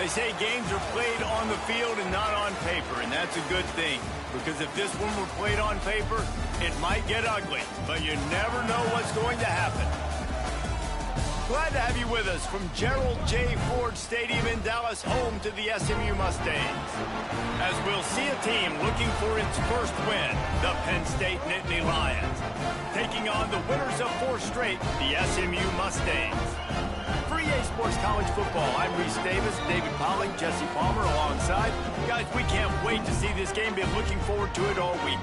They say games are played on the field and not on paper, and that's a good thing. Because if this one were played on paper, it might get ugly. But you never know what's going to happen. Glad to have you with us from Gerald J. Ford Stadium in Dallas, home to the SMU Mustangs. As we'll see a team looking for its first win, the Penn State Nittany Lions, taking on the winners of 4 straight, the SMU Mustangs. For EA Sports College Football, I'm Reese Davis, David Pollock, Jesse Palmer alongside. Guys, we can't wait to see this game. Been looking forward to it all week.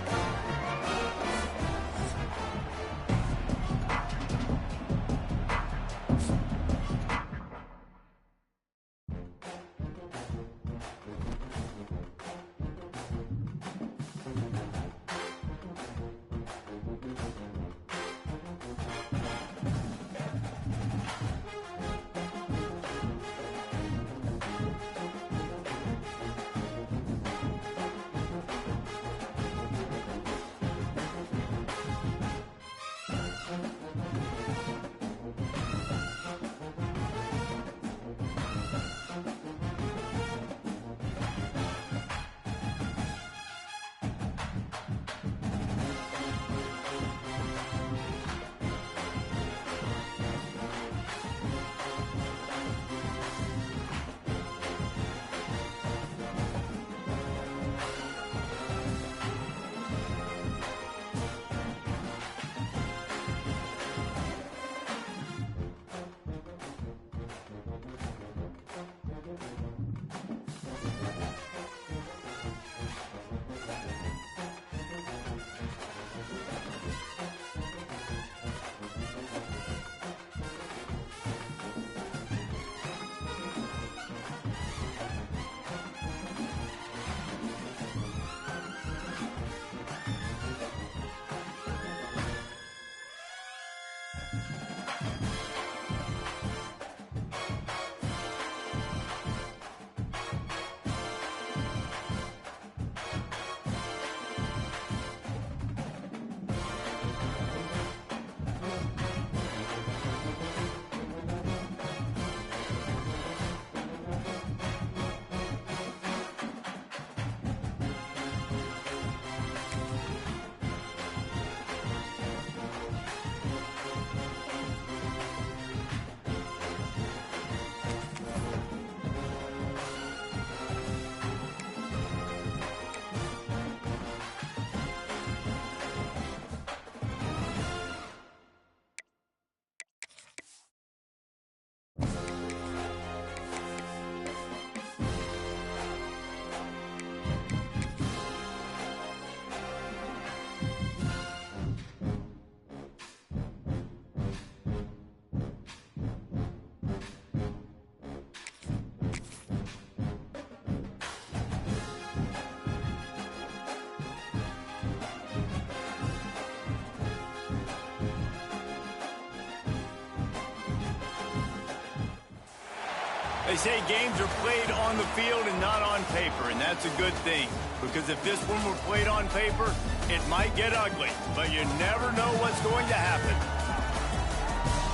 They say games are played on the field and not on paper, and that's a good thing. Because if this one were played on paper, it might get ugly. But you never know what's going to happen.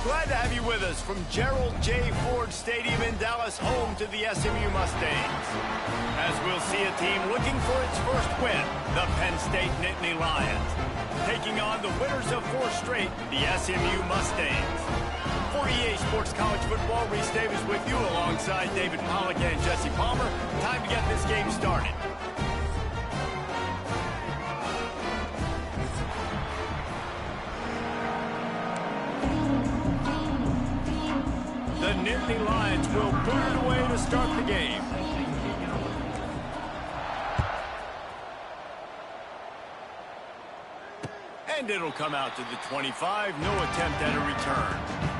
Glad to have you with us from Gerald J. Ford Stadium in Dallas, home to the SMU Mustangs. As we'll see a team looking for its first win, the Penn State Nittany Lions, taking on the winners of 4 straight, the SMU Mustangs. For EA Sports College Football, Reese Davis with you alongside David Pollock and Jesse Palmer. Time to get this game started. The Nittany Lions will boot it away to start the game. And it'll come out to the 25. No attempt at a return.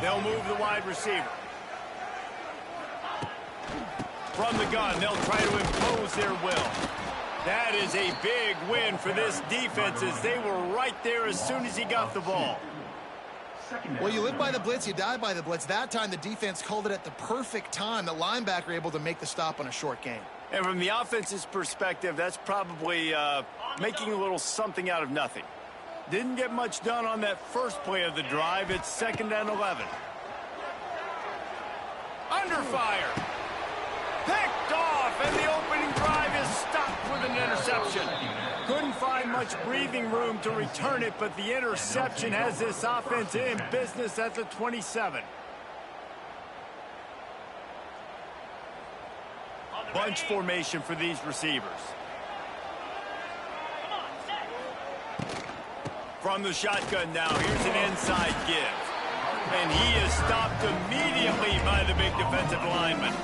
They'll move the wide receiver. From the gun, they'll try to impose their will. That is a big win for this defense, as they were right there as soon as he got the ball. Well, you live by the blitz, you die by the blitz. That time, the defense called it at the perfect time. The linebacker able to make the stop on a short gain. And from the offense's perspective, that's probably making a little something out of nothing. Didn't get much done on that first play of the drive. It's 2nd and 11. Under fire. Picked off, and the opening drive is stopped with an interception. Couldn't find much breathing room to return it, but the interception has this offense in business at the 27. Bunch formation for these receivers. From the shotgun now, here's an inside give. And he is stopped immediately by the big defensive lineman.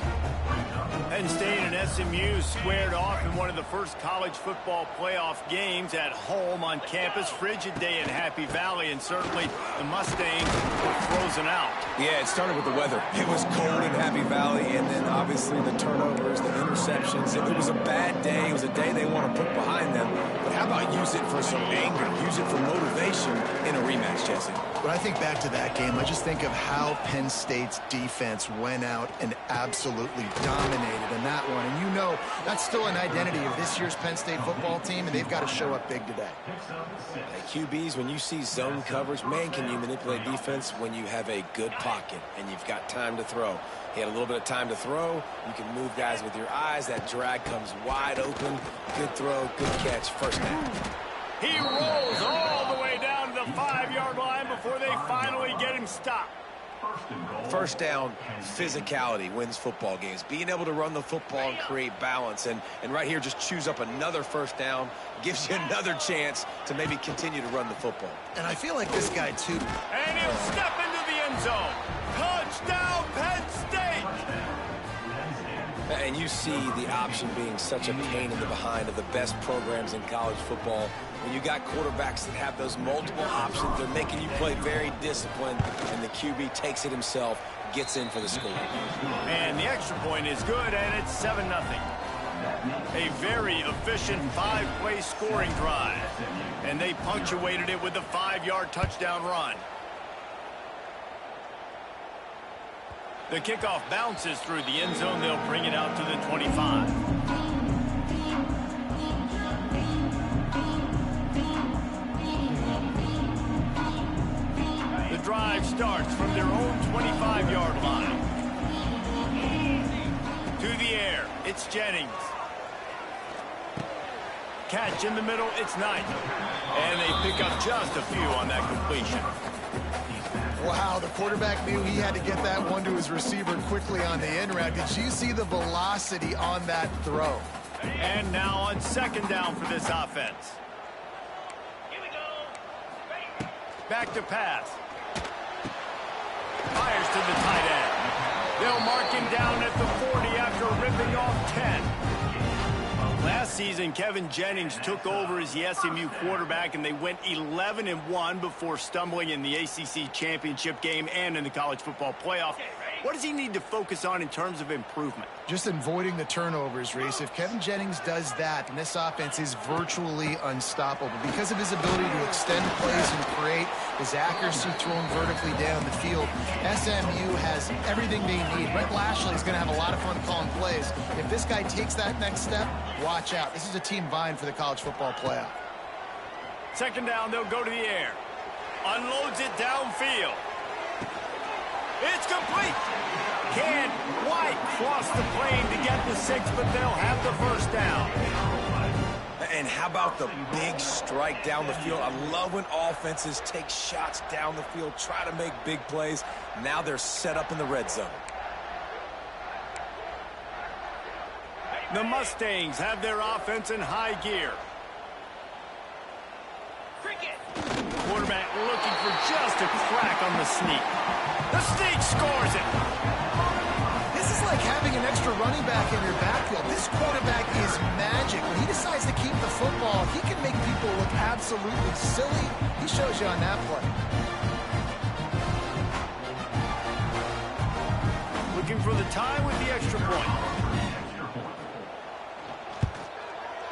Penn State and SMU squared off in one of the first college football playoff games at home on campus. Frigid day in Happy Valley, and certainly the Mustangs were frozen out. Yeah, it started with the weather. It was cold in Happy Valley, and then obviously the turnovers, the interceptions. It was a bad day. It was a day they want to put behind them. But how about use it for some anger? Use it for motivation in a rematch, Jesse. When I think back to that game, I just think of how Penn State's defense went out and absolutely dominated in that one. And you know that's still an identity of this year's Penn State football team, and they've got to show up big today. Hey, QBs, when you see zone coverage, man, can you manipulate defense when you have a good pocket and you've got time to throw? He had a little bit of time to throw. You can move guys with your eyes. That drag comes wide open. Good throw, good catch, first down. He rolls all the way down to the 5-yard line before they finally get him stopped. First down, physicality wins football games. Being able to run the football and create balance. And right here, just choose up another first down. Gives you another chance to maybe continue to run the football. And I feel like this guy, too. And he'll step into the end zone. Touchdown, Penn State! And you see the option being such a pain in the behind of the best programs in college football. When you got quarterbacks that have those multiple options, they're making you play very disciplined, and the QB takes it himself, gets in for the score. And the extra point is good, and it's 7-0. A very efficient 5-play scoring drive. And they punctuated it with a 5-yard touchdown run. The kickoff bounces through the end zone. They'll bring it out to the 25. The drive starts from their own 25-yard line. To the air, it's Jennings. Catch in the middle, it's Knight. And they pick up just a few on that completion. Wow, the quarterback knew he had to get that one to his receiver quickly on the end route. Did you see the velocity on that throw? And now on 2nd down for this offense. Back to pass. Fires to the tight end. They'll mark him down at the 40 after ripping off 10. Last season, Kevin Jennings took over as the SMU quarterback, and they went 11-1 before stumbling in the ACC championship game and in the college football playoff. What does he need to focus on in terms of improvement? Just avoiding the turnovers, Reese. If Kevin Jennings does that, then this offense is virtually unstoppable because of his ability to extend plays and create, his accuracy thrown vertically down the field. SMU has everything they need. Brett Lashley is going to have a lot of fun calling plays. If this guy takes that next step, watch out. This is a team vying for the college football playoff. 2nd down, they'll go to the air. Unloads it downfield. It's complete. Can't quite cross the plane to get the 6, but they'll have the first down. And how about the big strike down the field? I love when offenses take shots down the field, try to make big plays. Now they're set up in the red zone. The Mustangs have their offense in high gear. Quarterback looking for just a crack on the sneak. The sneak scores it. This is like having an extra running back in your backfield. This quarterback is magic. When he decides to keep the football, he can make people look absolutely silly. He shows you on that play. Looking for the tie with the extra point.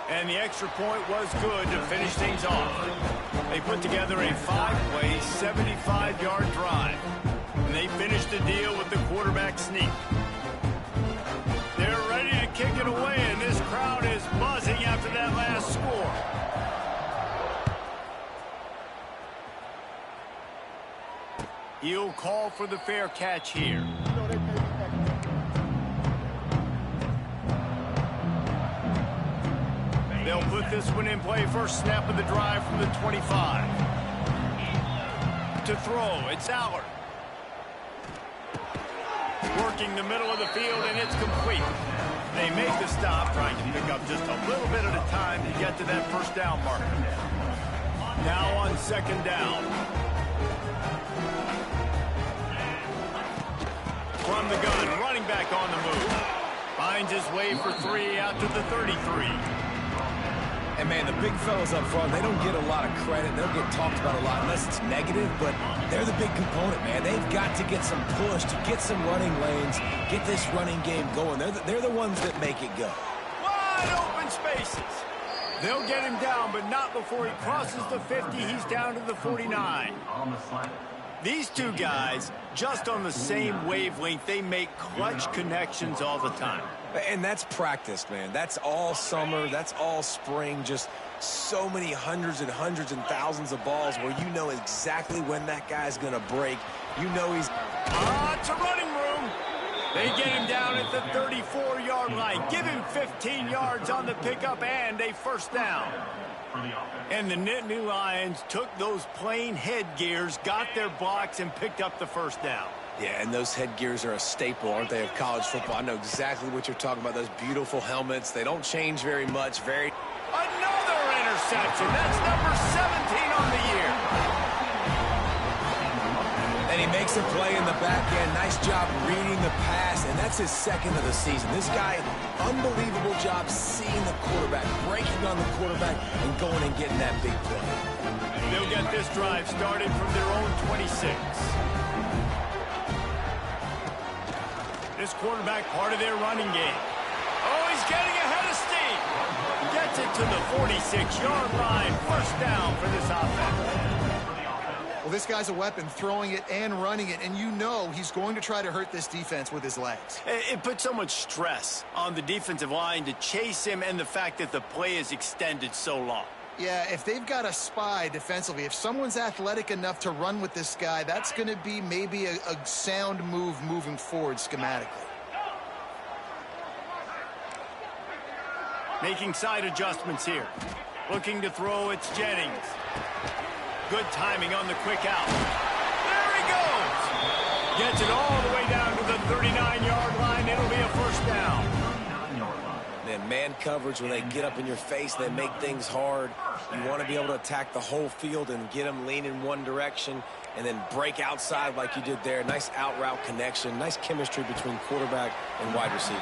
And the extra point was good to finish things off. They put together a 5-play, 75-yard drive. And they finished the deal with the quarterback sneak. They're ready to kick it away in this He'll call for the fair catch here. They'll put this one in play. First snap of the drive from the 25. To throw, it's Allard. Working the middle of the field, and it's complete. They make the stop, trying to pick up just a little bit at a time to get to that first down marker. Now on second down. From the gun, running back on the move. Finds his way for 3 out to the 33. And, man, the big fellas up front, they don't get a lot of credit. They don't get talked about a lot unless it's negative, but they're the big component, man. They've got to get some push, to get some running lanes, get this running game going. They're the ones that make it go. Wide open spaces. They'll get him down, but not before he crosses the 50. He's down to the 49. These two guys, just on the same wavelength, they make clutch connections all the time. And that's practice, man. That's all summer. That's all spring. Just so many hundreds and thousands of balls where you know exactly when that guy's going to break. You know he's... It's a running room. They get him down at the 34-yard line. Give him 15 yards on the pickup and a first down. And the Nittany Lions took those plain headgears, got their blocks, and picked up the first down. Yeah, and those headgears are a staple, aren't they, of college football? I know exactly what you're talking about, those beautiful helmets. They don't change very much. Another interception. That's number 17 on the year. And he makes a play in the back end. Nice job reading the pass, and that's his second of the season. This guy, unbelievable job seeing the quarterback, breaking on the quarterback, and going and getting that big play. They'll get this drive started from their own 26. This quarterback part of their running game. Oh, he's getting ahead of steam. Gets it to the 46-yard line. First down for this offense. Well, this guy's a weapon, throwing it and running it, and you know he's going to try to hurt this defense with his legs. It puts so much stress on the defensive line to chase him and the fact that the play is extended so long. Yeah, if they've got a spy defensively, if someone's athletic enough to run with this guy, that's going to be maybe a sound move moving forward schematically. Making side adjustments here. Looking to throw, it's Jennings. Good timing on the quick out. There he goes! Gets it all the way down to the 39-yard line. It'll be a first down. Man coverage, when they get up in your face, they make things hard. You want to be able to attack the whole field and get them leaning one direction and then break outside like you did there. Nice out route connection, nice chemistry between quarterback and wide receiver.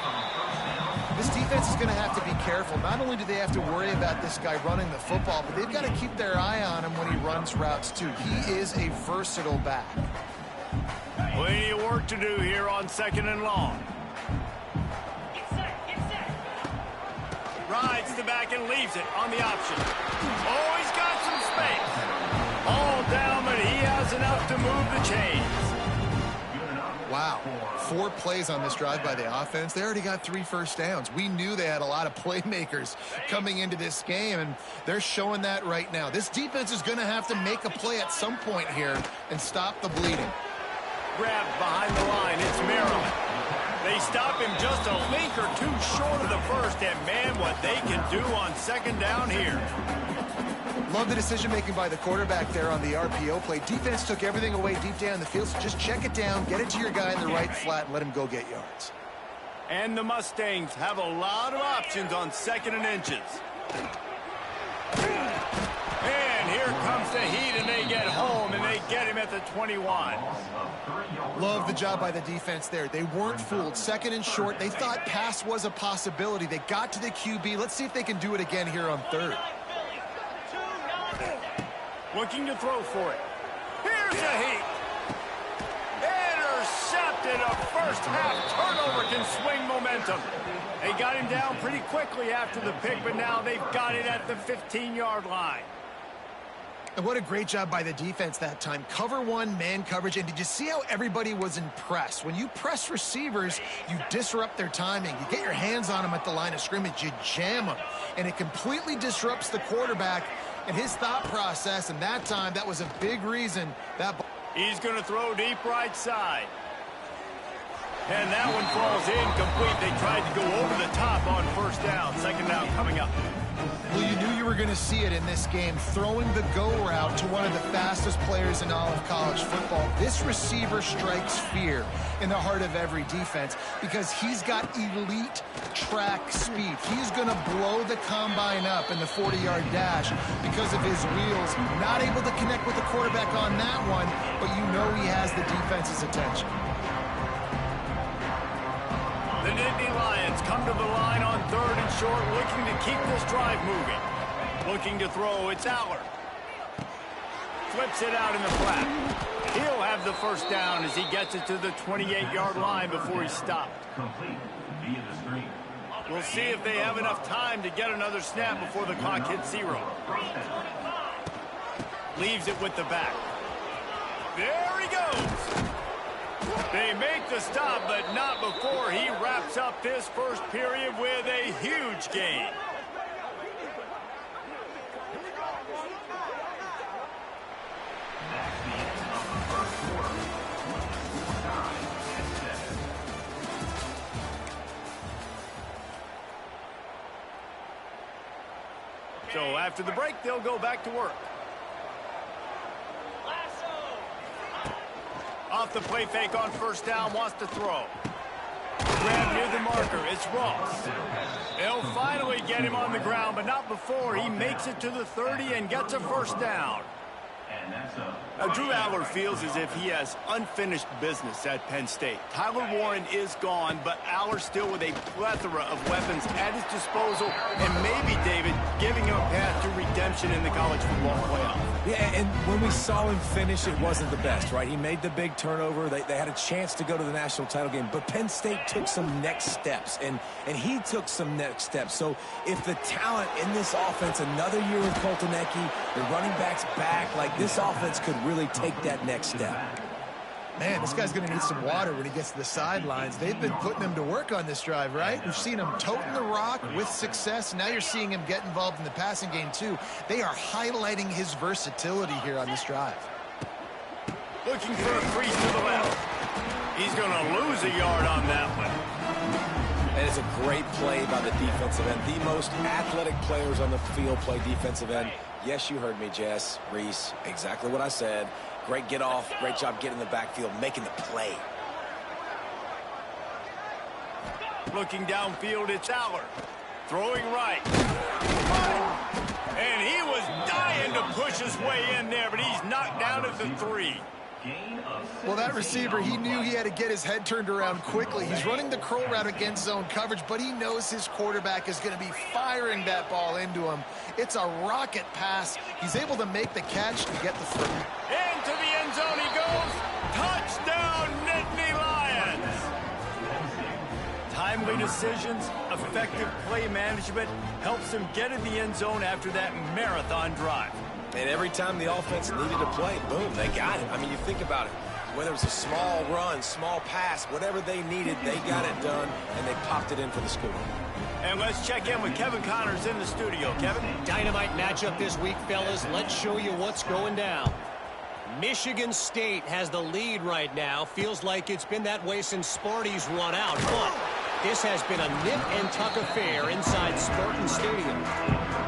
This defense is going to have to be careful. Not only do they have to worry about this guy running the football, but they've got to keep their eye on him when he runs routes too. He is a versatile back. Plenty of work to do here on second and long. Rides the back and leaves it on the option. Oh, he's got some space. All down, but he has enough to move the chains. Wow. 4 plays on this drive by the offense. They already got 3 first downs. We knew they had a lot of playmakers coming into this game, and they're showing that right now. This defense is going to have to make a play at some point here and stop the bleeding. Grabbed behind the line. It's Maryland. They stop him just a link or two short of the first, and man, what they can do on second down here. Love the decision-making by the quarterback there on the RPO play. Defense took everything away deep down the field, so just check it down, get it to your guy in the right flat, and let him go get yards. And the Mustangs have a lot of options on second and inches. And here comes the heat, and they get home, and they get him at the 21. Love the job by the defense there. They weren't fooled. Second and short. They thought pass was a possibility. They got to the QB. Let's see if they can do it again here on third. Looking to throw for it. Here's a heat. Intercepted. A first half turnover can swing momentum. They got him down pretty quickly after the pick, but now they've got it at the 15-yard line. And what a great job by the defense that time. Cover one, man coverage. And did you see how everybody was in press? When you press receivers, you disrupt their timing. You get your hands on them at the line of scrimmage. You jam them. And it completely disrupts the quarterback and his thought process. And that time, that was a big reason that He's going to throw deep right side. And that one falls incomplete. They tried to go over the top on first down. Second down coming up. Well, you knew you were going to see it in this game, throwing the go route to one of the fastest players in all of college football. This receiver strikes fear in the heart of every defense because he's got elite track speed. He's going to blow the combine up in the 40-yard dash because of his wheels. Not able to connect with the quarterback on that one, but you know he has the defense's attention. The Nittany Lions come to the line on 3rd and short, looking to keep this drive moving. Looking to throw, it's Aller. Flips it out in the flat. He'll have the first down as he gets it to the 28-yard line before he's stopped. We'll see if they have enough time to get another snap before the clock hits 0. Leaves it with the back. There he goes. They make the stop, but not before he wraps up this first period with a huge gain. So after the break, they'll go back to work. Off the play fake on first down, wants to throw. Grab near the marker, it's Ross. They'll finally get him on the ground, but not before he makes it to the 30 and gets a first down. Now, Drew Aller feels as if he has unfinished business at Penn State. Tyler Warren is gone, but Aller still with a plethora of weapons at his disposal, and maybe, David, giving him a path to redemption in the college football playoff. Yeah, and when we saw him finish, it wasn't the best, right? He made the big turnover. They had a chance to go to the national title game, but Penn State took some next steps, and he took some next steps. So if the talent in this offense, another year with Coltonecki, the running backs back, like this offense could really take that next step. Man, this guy's going to need some water when he gets to the sidelines. They've been putting him to work on this drive, right? We've seen him toting the rock with success. Now you're seeing him get involved in the passing game, too. They are highlighting his versatility here on this drive. Looking for a crease to the left. He's going to lose a yard on that one. And it's a great play by the defensive end. The most athletic players on the field play defensive end. Yes, you heard me, Jess, Reese, exactly what I said. Great get off, great job getting in the backfield, making the play. Looking downfield, it's Aller. Throwing right. And he was dying to push his way in there, but he's knocked down at the 3. Well, that receiver, he knew he had to get his head turned around quickly. He's running the curl route against zone coverage, but he knows his quarterback is going to be firing that ball into him. It's a rocket pass. He's able to make the catch and get the throw. Into the end zone he goes. Touchdown, Nittany Lions. Timely decisions, effective play management helps him get in the end zone after that marathon drive. And every time the offense needed to play, boom, they got it. I mean, you think about it. Whether it was a small run, small pass, whatever they needed, they got it done, and they popped it in for the score. And let's check in with Kevin Connors in the studio. Kevin? Dynamite matchup this week, fellas. Let's show you what's going down. Michigan State has the lead right now. Feels like it's been that way since Sparty's run out. But this has been a nip-and-tuck affair inside Spartan Stadium.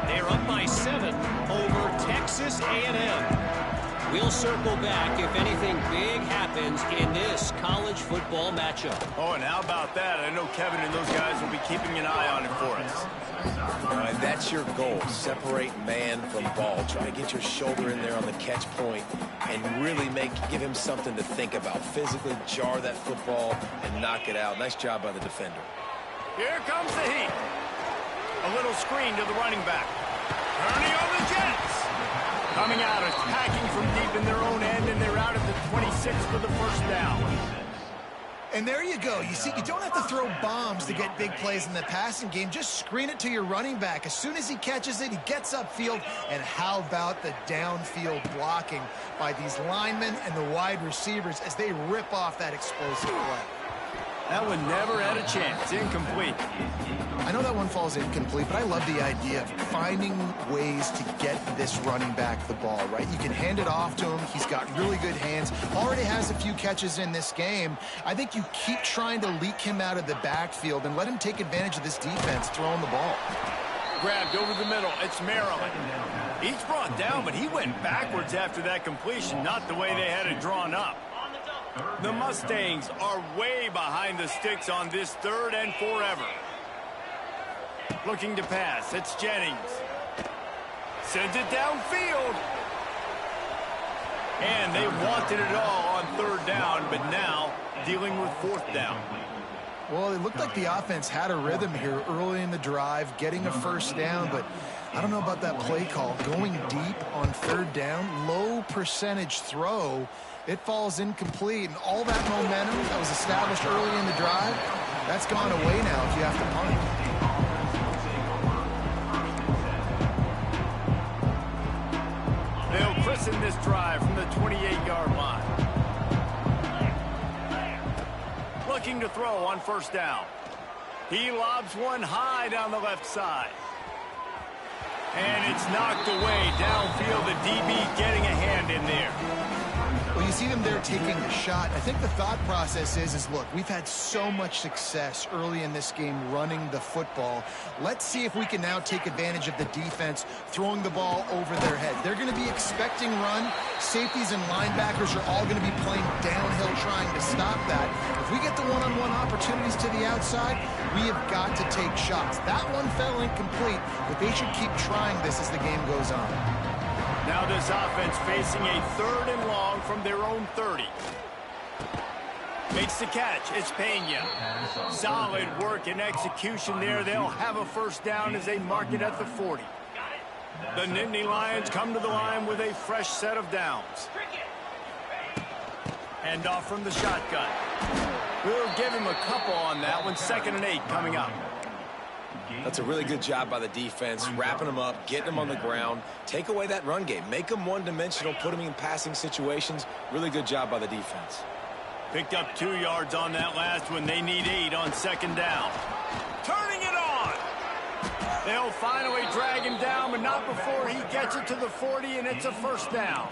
They're up by 7 over Texas A&M. We'll circle back if anything big happens in this college football matchup. Oh, and how about that? I know Kevin and those guys will be keeping an eye on it for us. And that's your goal. Separate man from ball. Try to get your shoulder in there on the catch point and really give him something to think about. Physically jar that football and knock it out. Nice job by the defender. Here comes the heat. A little screen to the running back. Turning on the Jets. Coming out, attacking from deep in their own end, and they're out at the 26 for the first down. And there you go. You see, you don't have to throw bombs to get big plays in the passing game. Just screen it to your running back. As soon as he catches it, he gets upfield. And how about the downfield blocking by these linemen and the wide receivers as they rip off that explosive play? That one never had a chance. Incomplete. I know that one falls incomplete, but I love the idea of finding ways to get this running back the ball, right? You can hand it off to him. He's got really good hands. Already has a few catches in this game. I think you keep trying to leak him out of the backfield and let him take advantage of this defense throwing the ball. Grabbed over the middle. It's Maryland. He's brought down, but he went backwards after that completion, not the way they had it drawn up. The Mustangs are way behind the sticks on this 3rd and forever. Looking to pass. It's Jennings. Sends it downfield. And they wanted it all on 3rd down, but now dealing with 4th down. Well, it looked like the offense had a rhythm here early in the drive, getting a 1st down, but I don't know about that play call. Going deep on 3rd down, low percentage throw, it falls incomplete, and all that momentum that was established early in the drive, that's gone away now if you have to punt. They'll christen this drive from the 28-yard line. Looking to throw on 1st down. He lobs one high down the left side. And it's knocked away downfield. The DB getting a hand in there. Well, you see them there taking the shot. I think the thought process is look, we've had so much success early in this game running the football. Let's see if we can now take advantage of the defense throwing the ball over their head. They're going to be expecting run. Safeties and linebackers are all going to be playing downhill trying to stop that. If we get the one-on-one opportunities to the outside, we have got to take shots. That one fell incomplete, but they should keep trying this as the game goes on. Now this offense facing a 3rd and long from their own 30. Makes the catch. It's Pena. Solid work and execution there. They'll have a 1st down as they mark it at the 40. The Nittany Lions come to the line with a fresh set of downs. Hand off from the shotgun. We'll give him a couple on that one. 2nd and 8 coming up. That's a really good job by the defense, wrapping them up, getting them on the ground. Take away that run game. Make them one-dimensional, put them in passing situations. Really good job by the defense. Picked up 2 yards on that last one. They need 8 on 2nd down. Turning it on. They'll finally drag him down, but not before he gets it to the 40, and it's a 1st down.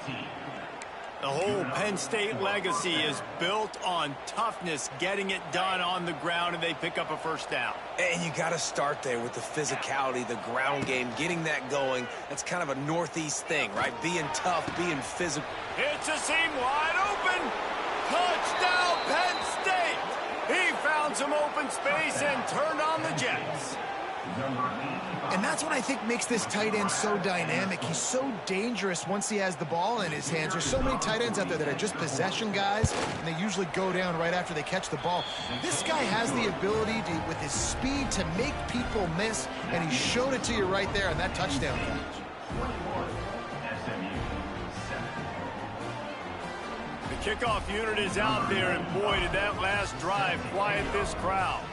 The whole Penn State legacy is built on toughness, getting it done on the ground, and they pick up a 1st down. And you got to start there with the physicality, the ground game, getting that going. That's kind of a Northeast thing, right? Being tough, being physical. It's a seam wide open. Touchdown, Penn State. He found some open space and turned on the Jets. And that's what I think makes this tight end so dynamic. He's so dangerous once he has the ball in his hands. There's so many tight ends out there that are just possession guys, and they usually go down right after they catch the ball. This guy has the ability to, with his speed, to make people miss, and he showed it to you right there on that touchdown catch. The kickoff unit is out there, and boy, did that last drive quiet this crowd.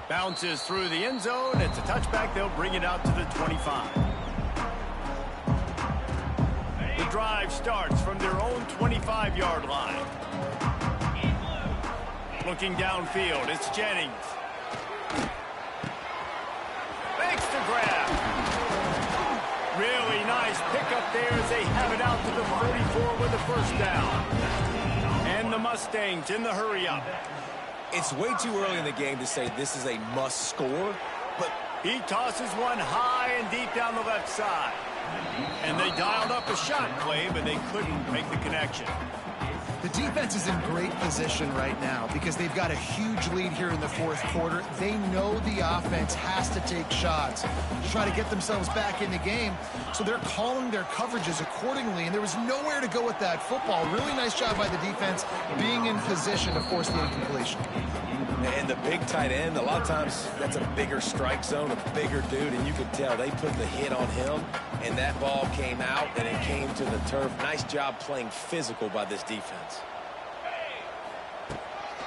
Bounces through the end zone. It's a touchback. They'll bring it out to the 25. The drive starts from their own 25-yard line. Looking downfield, it's Jennings. Makes the grab. Really nice pickup there as they have it out to the 44 with the 1st down. And the Mustangs in the hurry-up. It's way too early in the game to say this is a must score, but he tosses one high and deep down the left side. And they dialed up a shot play, but they couldn't make the connection. The defense is in great position right now because they've got a huge lead here in the 4th quarter. They know the offense has to take shots to try to get themselves back in the game. So they're calling their coverages accordingly, and there was nowhere to go with that football. Really nice job by the defense being in position to force the incompletion. And the big tight end, a lot of times that's a bigger strike zone, a bigger dude, and you could tell they put the hit on him, and that ball came out, and it came to the turf. Nice job playing physical by this defense.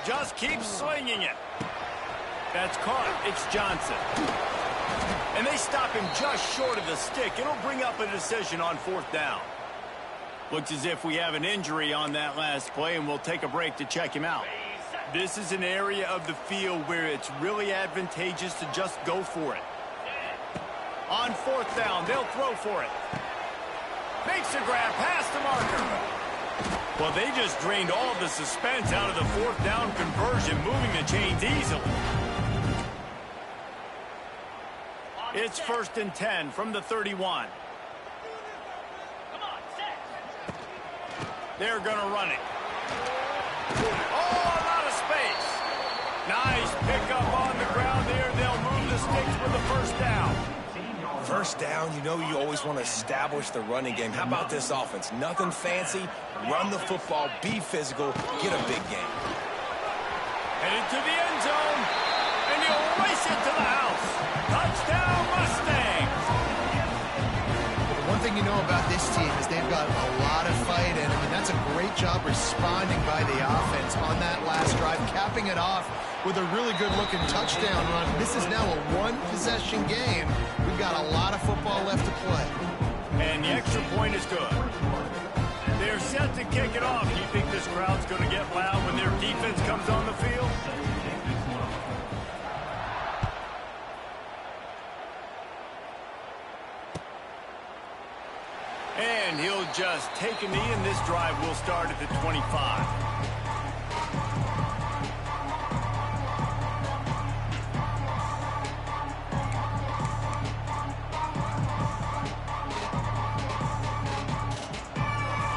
Just keep slinging it. That's caught. It's Johnson. And they stop him just short of the stick. It'll bring up a decision on 4th down. Looks as if we have an injury on that last play, and we'll take a break to check him out. This is an area of the field where it's really advantageous to just go for it. On 4th down, they'll throw for it. Makes a grab past the marker. Well, they just drained all the suspense out of the 4th down conversion, moving the chains easily. It's 1st and 10 from the 31. They're going to run it. Oh, a lot of space. Nice pickup on the ground there. They'll move the sticks with the 1st down. 1st down, you know you always want to establish the running game. How about this offense? Nothing fancy. Run the football, be physical, get a big game. Headed to the end zone, and he'll race it to the house. Touchdown, Mustangs! The one thing you know about this team is they've got a lot of fight in them, and that's a great job responding by the offense on that last drive, capping it off with a really good-looking touchdown run. This is now a one-possession game. We've got a lot of football left to play. And the extra point is good. They're set to kick it off. Do you think this crowd's going to get loud when their defense comes on the field? And he'll just take a knee, and this drive will start at the 25.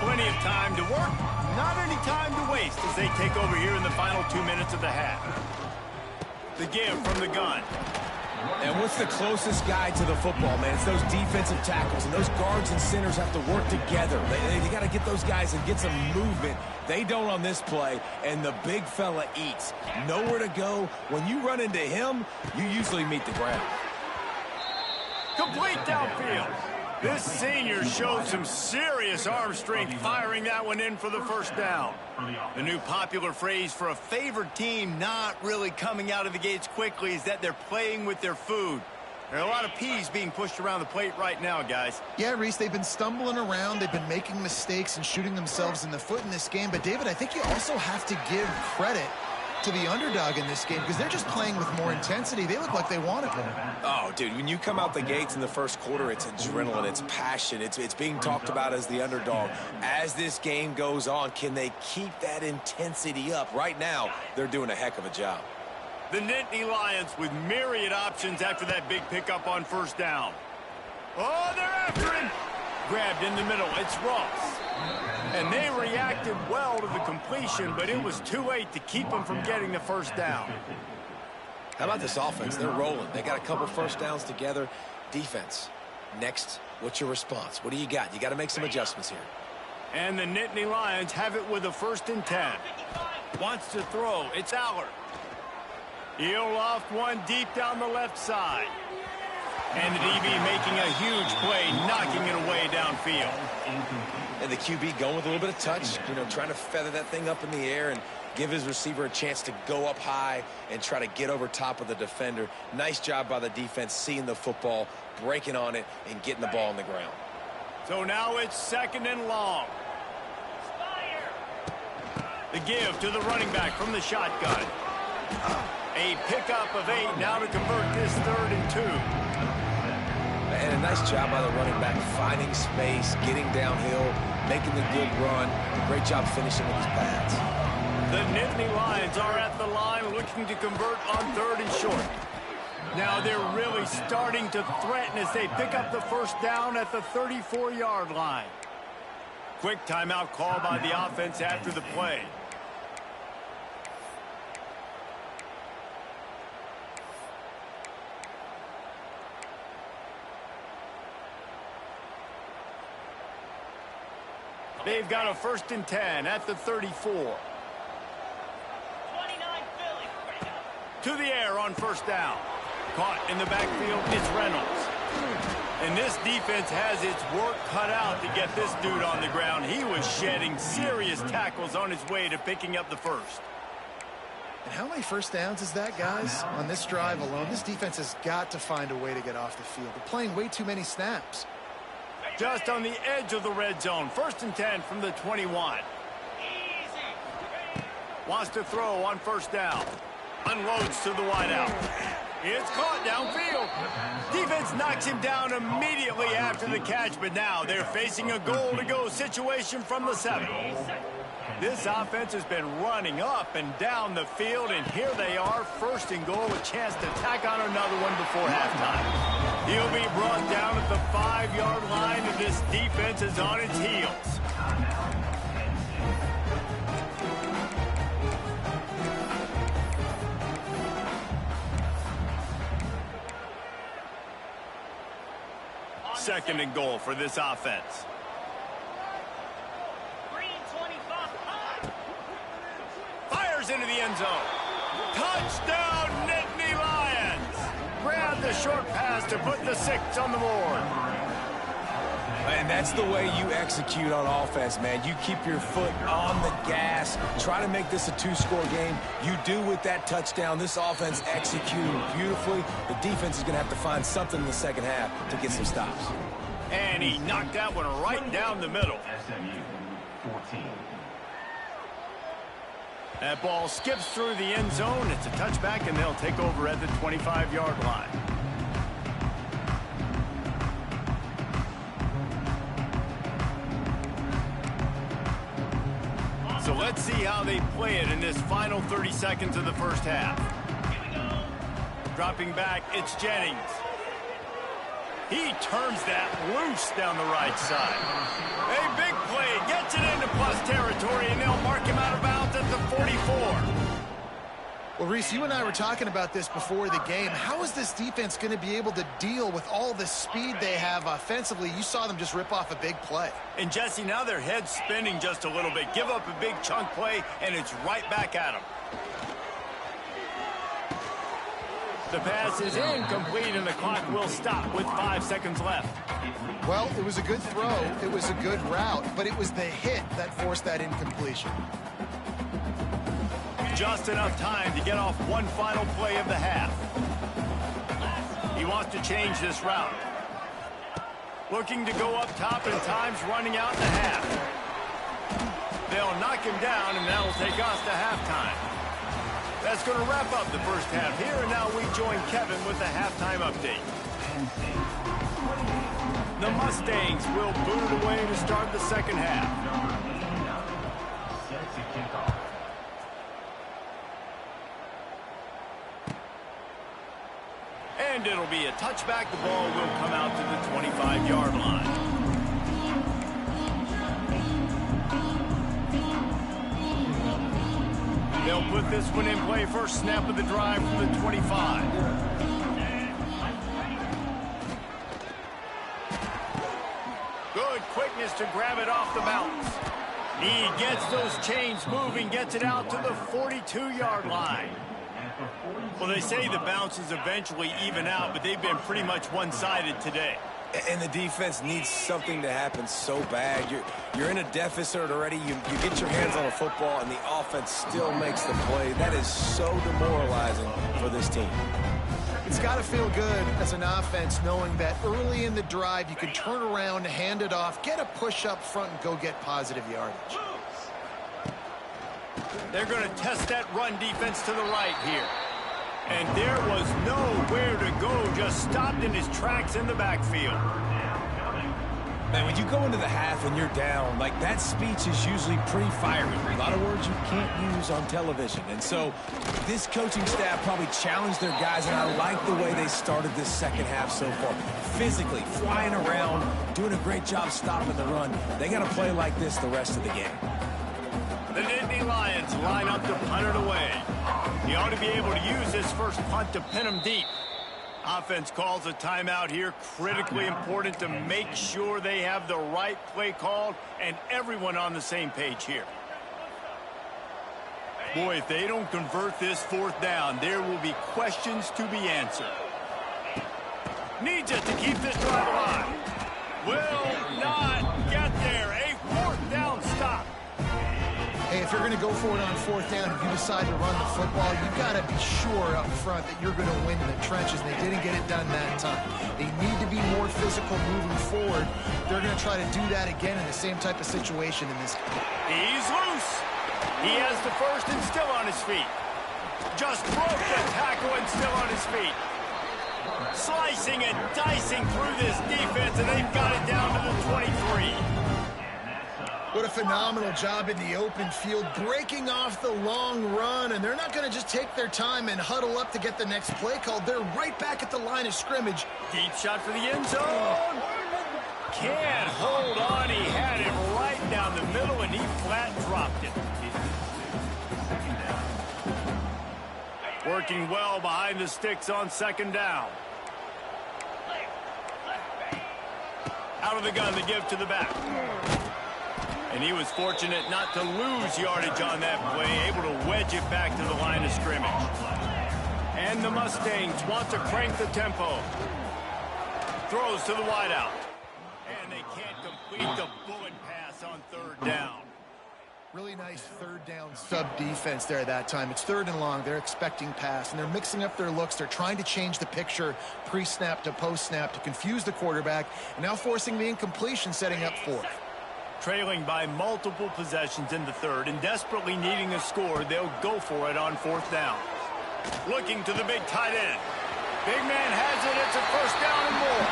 Plenty of time to work, not any time to waste as they take over here in the final 2 minutes of the half. The give from the gun. And what's the closest guy to the football, man? It's those defensive tackles, and those guards and centers have to work together. They got to get those guys and get some movement. They don't on this play, and the big fella eats. Nowhere to go. When you run into him, you usually meet the ground. Complete downfield. This senior showed some serious arm strength firing that one in for the 1st down. The new popular phrase for a favored team not really coming out of the gates quickly is that they're playing with their food. There are a lot of peas being pushed around the plate right now, guys. Yeah, Reese, they've been stumbling around. They've been making mistakes and shooting themselves in the foot in this game. But, David, I think you also have to give credit to the underdog in this game because they're just playing with more intensity. They look like they want it. Oh, dude, when you come out the gates in the 1st quarter, it's adrenaline, it's passion, it's being talked about as the underdog. As this game goes on, can they keep that intensity up? Right now, they're doing a heck of a job. The Nittany Lions with myriad options after that big pickup on 1st down. Oh, they're after him. Grabbed in the middle. It's Ross. And they reacted well to the completion, but it was too late to keep them from getting the 1st down. How about this offense? They're rolling. They got a couple 1st downs together. Defense. Next, what's your response? What do you got? You got to make some adjustments here. And the Nittany Lions have it with a 1st and 10. Wants to throw. It's Aller. He'll loft one deep down the left side. And the DB making a huge play, knocking it away downfield. And the QB going with a little bit of touch, you know, trying to feather that thing up in the air and give his receiver a chance to go up high and try to get over top of the defender. Nice job by the defense, seeing the football, breaking on it, and getting the ball on the ground. So now it's 2nd and long. The give to the running back from the shotgun. A pickup of 8 now to convert this 3rd and 2. And a nice job by the running back, finding space, getting downhill, making the good run. Great job finishing with his pads. The Nittany Lions are at the line looking to convert on 3rd and short. Now they're really starting to threaten as they pick up the 1st down at the 34-yard line. Quick timeout call by the offense after the play. They've got a 1st and 10 at the 34. 29 Philly. To the air on 1st down. Caught in the backfield, it's Reynolds. And this defense has its work cut out to get this dude on the ground. He was shedding serious tackles on his way to picking up the 1st. And how many first downs is that, guys? On this drive alone, this defense has got to find a way to get off the field. They're playing way too many snaps. Just on the edge of the red zone. 1st and 10 from the 21. Wants to throw on 1st down. Unloads to the wideout. It's caught downfield. Defense knocks him down immediately after the catch, but now they're facing a goal-to-go situation from the 7. This offense has been running up and down the field, and here they are, 1st and goal, a chance to tack on another one before halftime. He'll be brought down at the 5-yard line, and this defense is on its heels. Second and goal for this offense. Fires into the end zone. Touchdown, Nittany Lions. Grab the short pass to put the 6 on the board. And that's the way you execute on offense, man. You keep your foot on the gas. Try to make this a 2-score game. You do with that touchdown. This offense executing beautifully. The defense is going to have to find something in the second half to get some stops. And he knocked that one right down the middle. That ball skips through the end zone. It's a touchback, and they'll take over at the 25-yard line. So let's see how they play it in this final 30 seconds of the first half. Dropping back, it's Jennings. He turns that loose down the right side. A big play, gets it into plus territory, and they'll mark him out of bounds at the 44. Well, Reese, you and I were talking about this before the game. How is this defense going to be able to deal with all the speed they have offensively? You saw them just rip off a big play. And, Jesse, now their head's spinning just a little bit. Give up a big chunk play, and it's right back at them. The pass is incomplete, and the clock will stop with 5 seconds left. Well, it was a good throw. It was a good route, but it was the hit that forced that incompletion. Just enough time to get off one final play of the half. He wants to change this route. Looking to go up top, and time's running out in the half. They'll knock him down, and that'll take us to halftime. That's going to wrap up the first half here, and now we join Kevin with the halftime update. The Mustangs will boot it away to start the second half. And it'll be a touchback. The ball will come out to the 25-yard line. They'll put this one in play. First snap of the drive from the 25. Good quickness to grab it off the bounce. He gets those chains moving, gets it out to the 42-yard line. Well, they say the bounces eventually even out, but they've been pretty much one-sided today. And the defense needs something to happen so bad. You're in a deficit already. You get your hands on a football, and the offense still makes the play. That is so demoralizing for this team. It's got to feel good as an offense knowing that early in the drive you can turn around, hand it off, get a push up front, and go get positive yardage. They're going to test that run defense to the right here. And there was nowhere to go, just stopped in his tracks in the backfield. Man, when you go into the half and you're down, like, that speech is usually pretty fiery. A lot of words you can't use on television. And so this coaching staff probably challenged their guys, and I like the way they started this second half so far. Physically, flying around, doing a great job stopping the run. They got to play like this the rest of the game. The Nittany Lions line up to punt it away. He ought to be able to use his first punt to pin him deep. Offense calls a timeout here. Critically important to make sure they have the right play called and everyone on the same page here. Boy, if they don't convert this fourth down, there will be questions to be answered. Needs it to keep this drive alive. Will not get there. A fourth down stop. Hey, if you're going to go for it on fourth down, if you decide to run the football, you've got to be sure up front that you're going to win in the trenches, and they didn't get it done that time. They need to be more physical moving forward. They're going to try to do that again in the same type of situation in this game. He's loose. He has the first and still on his feet. Just broke the tackle and still on his feet. Slicing and dicing through this defense, and they've got it down to the 23. What a phenomenal job in the open field, breaking off the long run, and they're not going to just take their time and huddle up to get the next play called. They're right back at the line of scrimmage. Deep shot for the end zone. Can't hold on. He had it right down the middle, and he flat dropped it. Working well behind the sticks on second down. Out of the gun, the give to the back. And he was fortunate not to lose yardage on that play, able to wedge it back to the line of scrimmage. And the Mustangs want to crank the tempo. Throws to the wideout. And they can't complete the bullet pass on third down. Really nice third down sub-defense there that time. It's third and long. They're expecting pass, and they're mixing up their looks. They're trying to change the picture pre-snap to post-snap to confuse the quarterback, and now forcing the incompletion, setting up fourth. Trailing by multiple possessions in the third and desperately needing a score, they'll go for it on fourth down. Looking to the big tight end. Big man has it. It's a first down and more.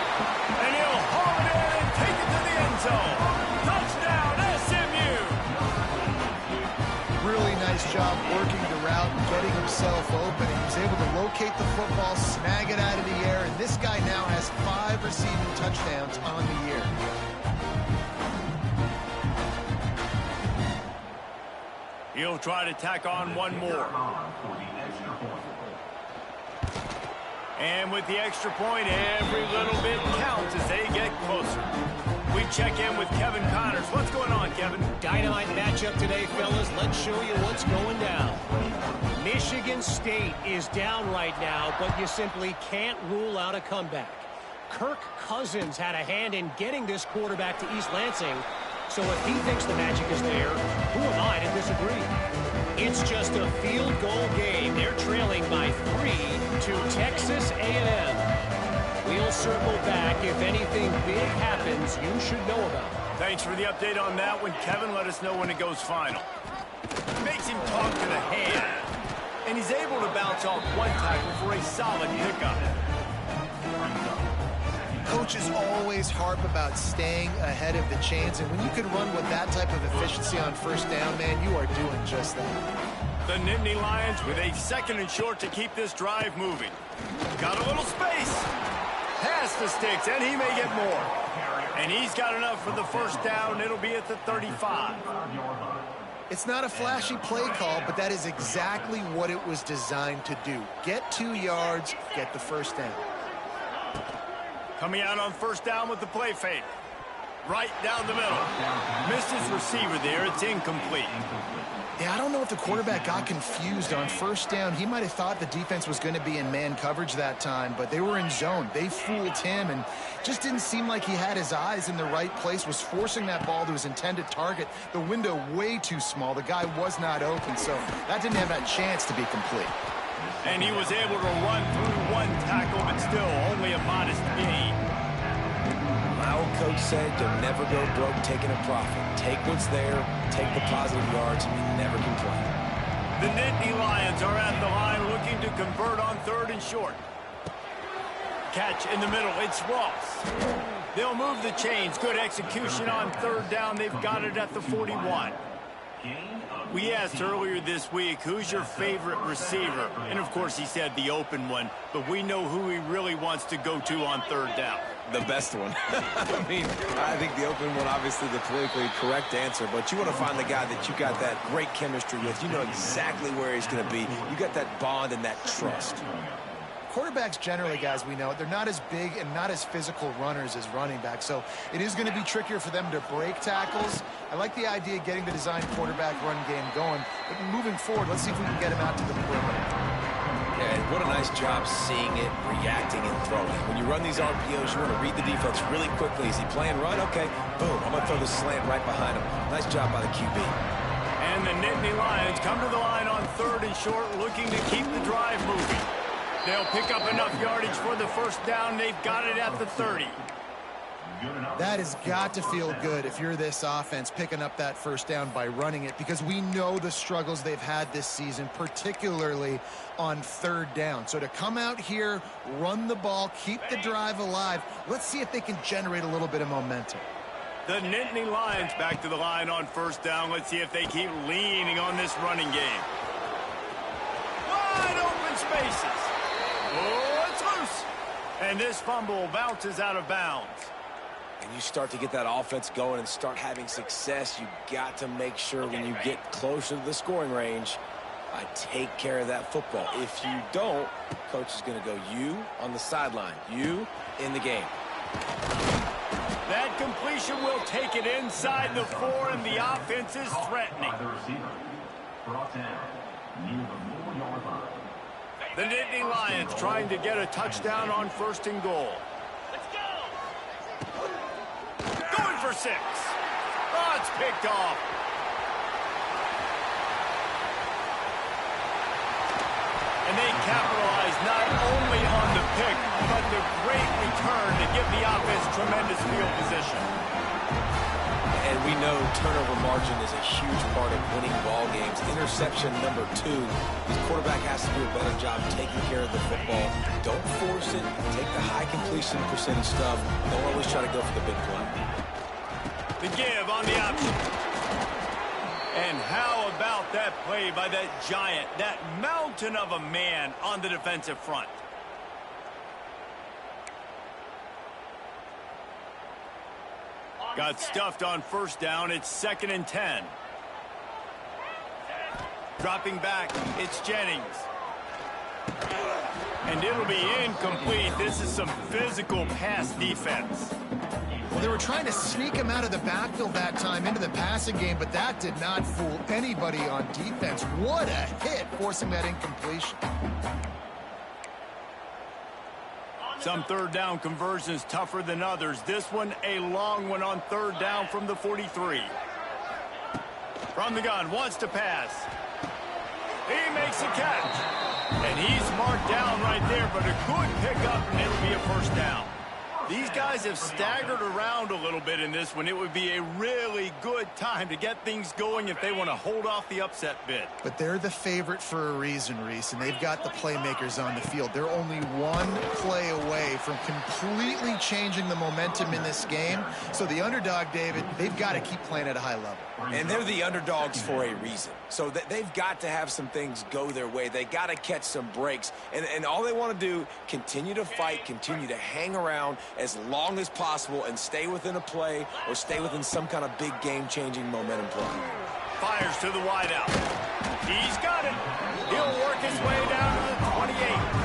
And he'll haul it in and take it to the end zone. Touchdown, SMU! Really nice job working the route and getting himself open. He was able to locate the football, snag it out of the air, and this guy now has 5 receiving touchdowns on the year. He'll try to tack on one more. And with the extra point, every little bit counts as they get closer. We check in with Kevin Connors. What's going on, Kevin? Dynamite matchup today, fellas. Let's show you what's going down. Michigan State is down right now, but you simply can't rule out a comeback. Kirk Cousins had a hand in getting this quarterback to East Lansing. So if he thinks the magic is there, who am I to disagree? It's just a field goal game. They're trailing by 3 to Texas A&M. We'll circle back. If anything big happens, you should know about it. Thanks for the update on that one, Kevin. Let us know when it goes final. Makes him talk to the hand. And he's able to bounce off one tackle for a solid pickup. Coaches always harp about staying ahead of the chains, and when you can run with that type of efficiency on first down, man, you are doing just that. The Nittany Lions with a second and short to keep this drive moving. Got a little space. Pass the sticks, and he may get more. And he's got enough for the first down. It'll be at the 35. It's not a flashy play call, but that is exactly what it was designed to do. Get 2 yards, get the first down. Coming out on first down with the play fake. Right down the middle. Missed his receiver there. It's incomplete. Yeah, I don't know if the quarterback got confused on first down. He might have thought the defense was going to be in man coverage that time, but they were in zone. They fooled him, and just didn't seem like he had his eyes in the right place, was forcing that ball to his intended target. The window way too small. The guy was not open, so that didn't have that chance to be complete. And he was able to run through one tackle, but still only a modest gain. My old coach said you'll never go broke taking a profit. Take what's there, take the positive yards, and you never complain. The Nittany Lions are at the line looking to convert on third and short. Catch in the middle, it's Ross. They'll move the chains. Good execution on third down. They've got it at the 41. We asked earlier this week, who's your favorite receiver? And, of course, he said the open one, but we know who he really wants to go to on third down. The best one. I mean, I think the open one, obviously the politically correct answer, but you want to find the guy that you got that great chemistry with. You know exactly where he's going to be. You got that bond and that trust. Quarterbacks generally, guys, we know, they're not as big and not as physical runners as running backs, so it is going to be trickier for them to break tackles. I like the idea of getting the design quarterback run game going, but moving forward, let's see if we can get him out to the perimeter. Yeah, what a nice job seeing it, reacting, and throwing. When you run these RPOs, you want to read the defense really quickly. Is he playing run? Okay, boom, I'm going to throw the slant right behind him. Nice job by the QB. And And the Nittany Lions come to the line on 3rd and short, looking to keep the drive moving. They'll pick up enough yardage for the first down. They've got it at the 30. That has got to feel good if you're this offense picking up that first down by running it, because we know the struggles they've had this season, particularly on 3rd down. So to come out here, run the ball, keep the drive alive, let's see if they can generate a little bit of momentum. The Nittany Lions back to the line on 1st down. Let's see if they keep leaning on this running game. Wide open spaces. Oh, it's loose. And this fumble bounces out of bounds. And you start to get that offense going and start having success, you got to make sure when you get closer to the scoring range, take care of that football. If you don't, coach is going to go you on the sideline, you in the game. That completion will take it inside the 4, and the offense is threatening. The Nittany Lions trying to get a touchdown on 1st and goal. Going for 6. Oh, it's picked off. And they capitalize not only on the pick, but the great return to give the offense tremendous field position. And we know turnover margin is a huge part of winning ball games. Interception number 2. The quarterback has to do a better job taking care of the football. Don't force it. Take the high completion percentage stuff. Don't always try to go for the big play. The give on the option. And how about that play by that giant, that mountain of a man on the defensive front? Got stuffed on 1st down. It's 2nd and 10. Dropping back, it's Jennings. And it'll be incomplete. This is some physical pass defense. Well, they were trying to sneak him out of the backfield that time into the passing game, but that did not fool anybody on defense. What a hit, forcing that incompletion. Some 3rd down conversions tougher than others. This one, a long one on 3rd down from the 43. From the gun, wants to pass. He makes a catch. And he's marked down right there, but a good pickup, and it'll be a 1st down. These guys have staggered around a little bit in this one. It would be a really good time to get things going if they want to hold off the upset bid. But they're the favorite for a reason, Reese, and they've got the playmakers on the field. They're only one play away from completely changing the momentum in this game. So the underdog, David, they've got to keep playing at a high level. And they're the underdogs for a reason. So they've got to have some things go their way. They got to catch some breaks. And all they want to do, continue to fight, continue to hang around as long as possible and stay within a play or stay within some kind of big game-changing momentum play. Fires to the wideout. He's got it. He'll work his way down to the 28.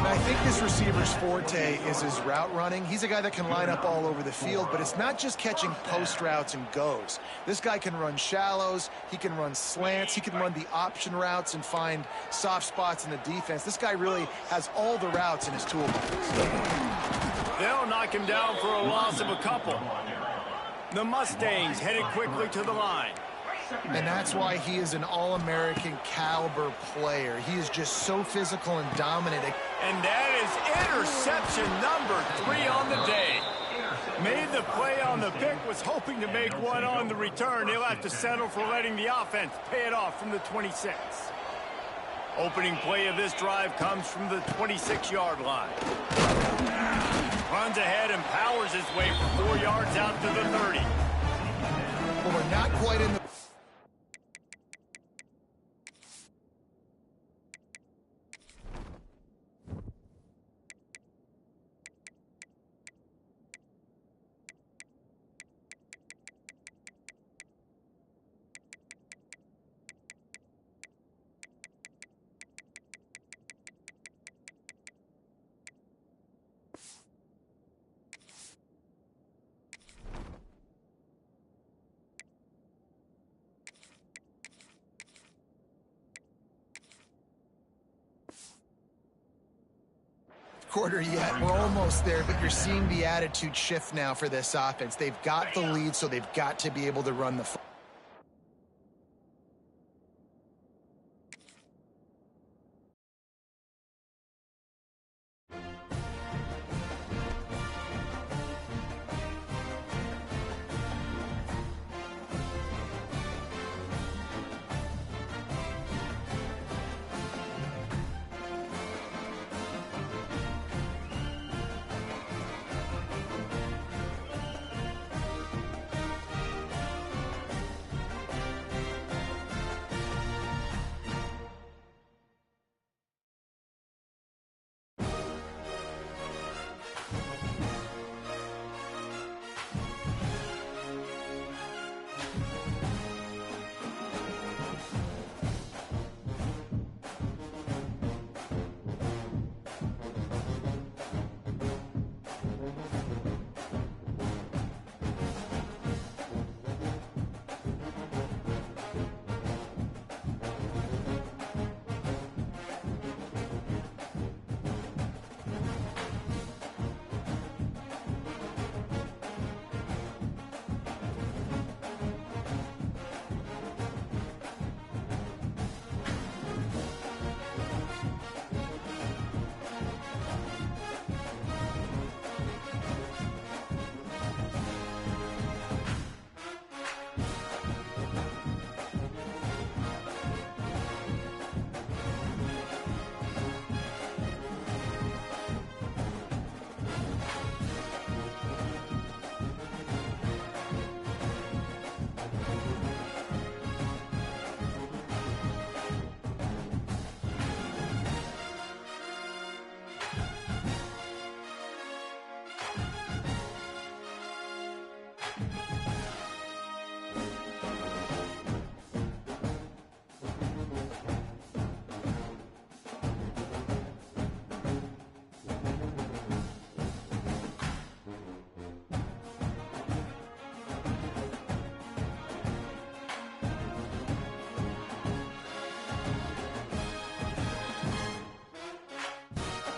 I think this receiver's forte is his route running. He's a guy that can line up all over the field, but it's not just catching post routes and goes. This guy can run shallows, he can run slants, he can run the option routes and find soft spots in the defense. This guy really has all the routes in his toolbox. They'll knock him down for a loss of a couple. The Mustangs headed quickly to the line. And that's why he is an All-American caliber player. He is just so physical and dominant. And that is interception number 3 on the day. Made the play on the pick, was hoping to make one on the return. He'll have to settle for letting the offense pay it off from the 26. Opening play of this drive comes from the 26-yard line. Runs ahead and powers his way for 4 yards out to the 30. Well, we're not quite in the... quarter yet. We're almost there, but you're seeing the attitude shift now for this offense. They've got the lead, so they've got to be able to run the